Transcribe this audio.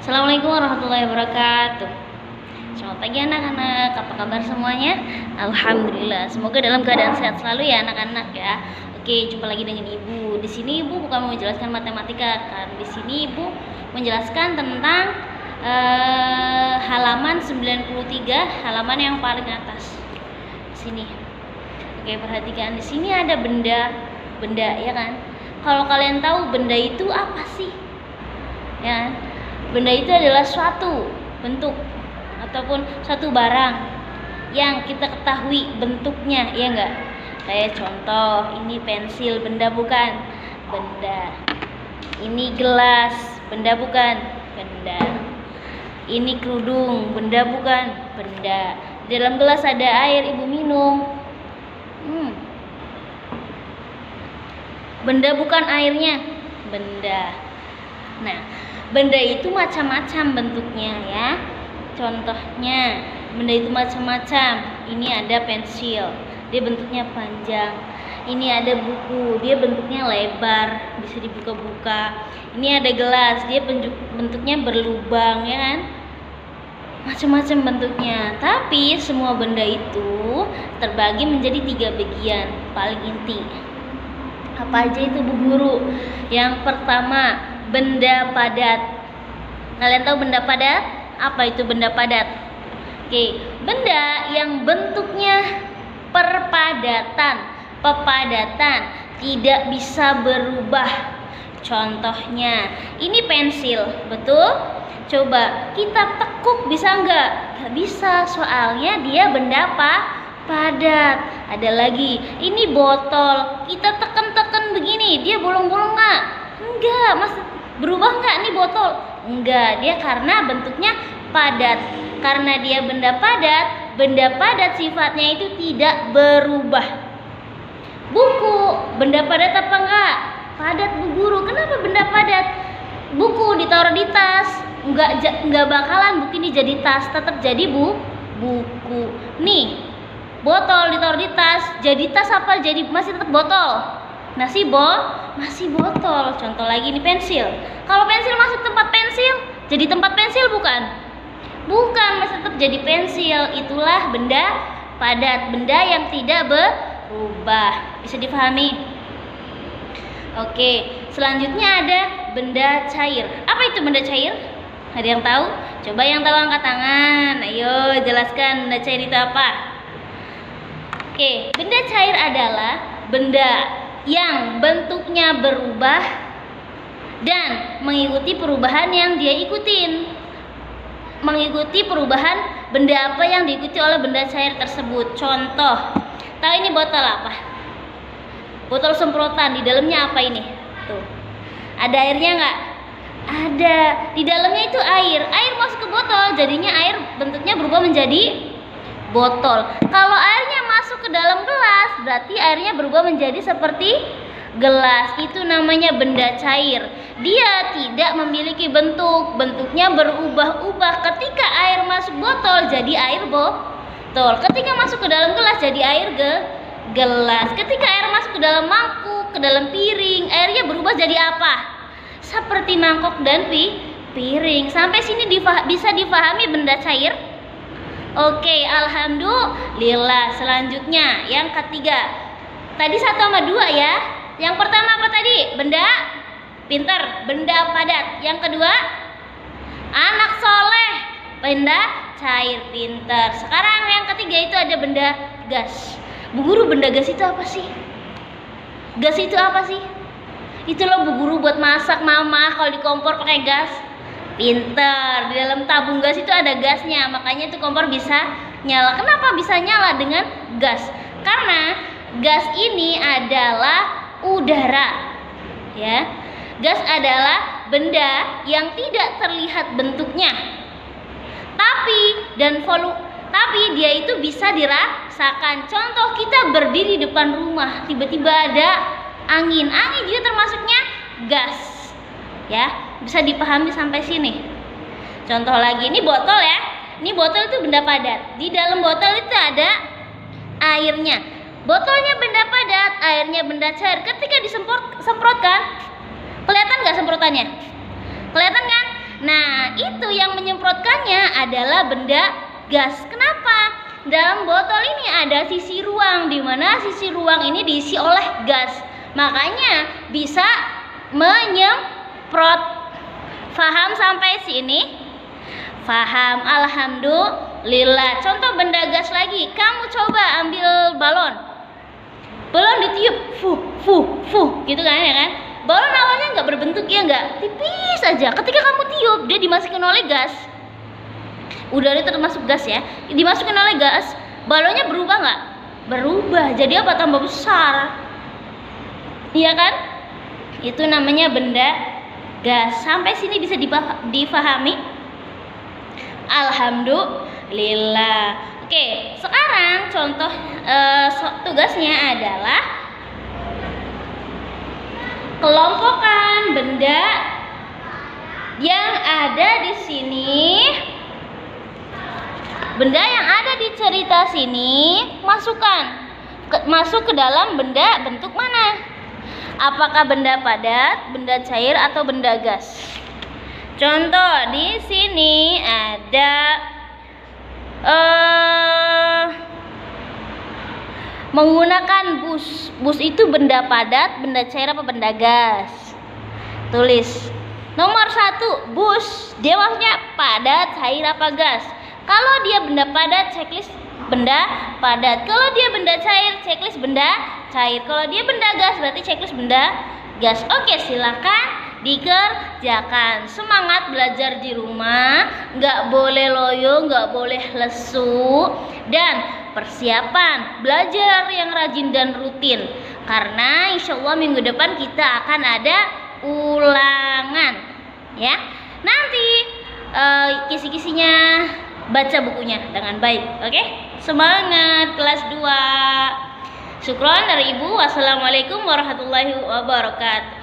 Assalamualaikum warahmatullahi wabarakatuh. Selamat pagi anak-anak, apa kabar semuanya? Alhamdulillah, semoga dalam keadaan sehat selalu ya anak-anak ya. Oke, jumpa lagi dengan Ibu. Di sini Ibu bukan mau menjelaskan matematika, kan? Di sini Ibu menjelaskan tentang halaman 93, halaman yang paling atas. Sini. Oke, perhatikan di sini ada benda ya kan? Kalau kalian tahu benda itu apa sih? Ya kan? Benda itu adalah suatu bentuk ataupun suatu barang yang kita ketahui bentuknya, ya enggak? Kayak contoh, ini pensil, benda bukan? Benda. Ini gelas, benda bukan? Benda. Ini kerudung, benda bukan? Benda. Di dalam gelas ada air, Ibu minum. Benda bukan airnya? Benda. Nah, benda itu macam-macam bentuknya ya. Contohnya, benda itu macam-macam. Ini ada pensil, dia bentuknya panjang. Ini ada buku, dia bentuknya lebar, bisa dibuka-buka. Ini ada gelas, dia bentuknya berlubang, ya kan? Macam-macam bentuknya. Tapi semua benda itu terbagi menjadi 3 bagian paling inti. Apa aja itu Bu Guru? Yang pertama, benda padat. Kalian tahu benda padat? Apa itu benda padat? Oke, benda yang bentuknya pepadatan, tidak bisa berubah. Contohnya, ini pensil, betul? Coba kita tekuk, bisa nggak? Nggak bisa, soalnya dia benda padat. Ada lagi, ini botol, kita tekan-tekan begini, dia bolong-bolong nggak? Enggak, Mas. Berubah nggak nih botol? Enggak, dia karena bentuknya padat. Karena dia benda padat sifatnya itu tidak berubah. Buku, benda padat apa enggak? Padat Bu Guru. Kenapa benda padat? Buku ditaruh di tas, enggak bakalan buku ini jadi tas, tetap jadi buku. Nih, botol ditaruh di tas, jadi tas apa? Jadi masih tetap botol. Masih botol. Contoh lagi nih pensil. Kalau pensil masuk tempat pensil, jadi tempat pensil bukan? Bukan, masih tetap jadi pensil. Itulah benda padat, benda yang tidak berubah. Bisa dipahami? Oke, selanjutnya ada benda cair. Apa itu benda cair? Ada yang tahu? Coba yang tahu angkat tangan. Ayo jelaskan benda cair itu apa? Oke, benda cair adalah benda yang bentuknya berubah dan mengikuti perubahan yang dia ikutin. Mengikuti perubahan benda apa yang diikuti oleh benda cair tersebut. Contoh, tahu ini botol apa? Botol semprotan, di dalamnya apa ini? Tuh, ada airnya nggak? Ada. Di dalamnya itu air. Air masuk ke botol, jadinya air bentuknya berubah menjadi botol. Kalau airnya masuk ke dalam gelas, berarti airnya berubah menjadi seperti gelas. Itu namanya benda cair. Dia tidak memiliki bentuk, bentuknya berubah-ubah. Ketika air masuk botol jadi air botol. Ketika masuk ke dalam gelas jadi air gelas. Ketika air masuk ke dalam mangkuk, ke dalam piring, airnya berubah jadi apa? Seperti mangkok dan piring. Sampai sini bisa difahami benda cair? Oke, alhamdulillah. Selanjutnya yang ketiga. Tadi 1 sama 2 ya. Yang pertama apa tadi? Benda pintar, benda padat. Yang kedua, anak soleh, benda cair, pintar. Sekarang yang ketiga itu ada benda gas. Bu Guru, benda gas itu apa sih? Gas itu apa sih? Itu loh Bu Guru buat masak mama kalau di kompor pakai gas. Pinter, di dalam tabung gas itu ada gasnya, makanya itu kompor bisa nyala. Kenapa bisa nyala dengan gas? Karena gas ini adalah udara, ya. Gas adalah benda yang tidak terlihat bentuknya, tapi dia itu bisa dirasakan. Contoh, kita berdiri di depan rumah, tiba-tiba ada angin juga termasuknya gas, ya. Bisa dipahami sampai sini. Contoh lagi, ini botol ya. Ini botol itu benda padat. Di dalam botol itu ada airnya. Botolnya benda padat, airnya benda cair. Ketika disemprotkan, kelihatan nggak semprotannya? Kelihatan kan? Nah, itu yang menyemprotkannya adalah benda gas. Kenapa? Dalam botol ini ada sisi ruang, di mana sisi ruang ini diisi oleh gas. Makanya bisa menyemprot. Faham sampai sini? Faham, alhamdulillah. Contoh benda gas lagi, kamu coba ambil balon. Balon ditiup, fuh, fuh, fuh, gitu kan ya kan? Balon awalnya nggak berbentuk ya nggak, tipis aja. Ketika kamu tiup, dia dimasukin oleh gas. Udara itu termasuk gas ya. Dimasukin oleh gas, balonnya berubah nggak? Berubah. Jadi apa? Tambah besar. Iya kan? Itu namanya benda gas. Sampai sini bisa difahami? Alhamdulillah. Oke, sekarang contoh tugasnya adalah kelompokkan benda yang ada di sini. Benda yang ada di cerita sini masuk ke dalam benda bentuk mana? Apakah benda padat, benda cair, atau benda gas? Contoh di sini ada menggunakan bus. Bus itu benda padat, benda cair, apa benda gas? Tulis. Nomor 1, bus. Dia maksudnya padat, cair, apa gas? Kalau dia benda padat, checklist benda padat. Kalau dia benda cair, checklist benda cair. Kalau dia benda gas, berarti checklist benda gas. Oke, silakan dikerjakan. Semangat belajar di rumah, nggak boleh loyo, nggak boleh lesu, dan persiapan belajar yang rajin dan rutin. Karena insya Allah minggu depan kita akan ada ulangan, ya. Nanti kisi-kisinya baca bukunya dengan baik, oke? Semangat kelas 2. Syukron dari Ibu. Wassalamualaikum warahmatullahi wabarakatuh.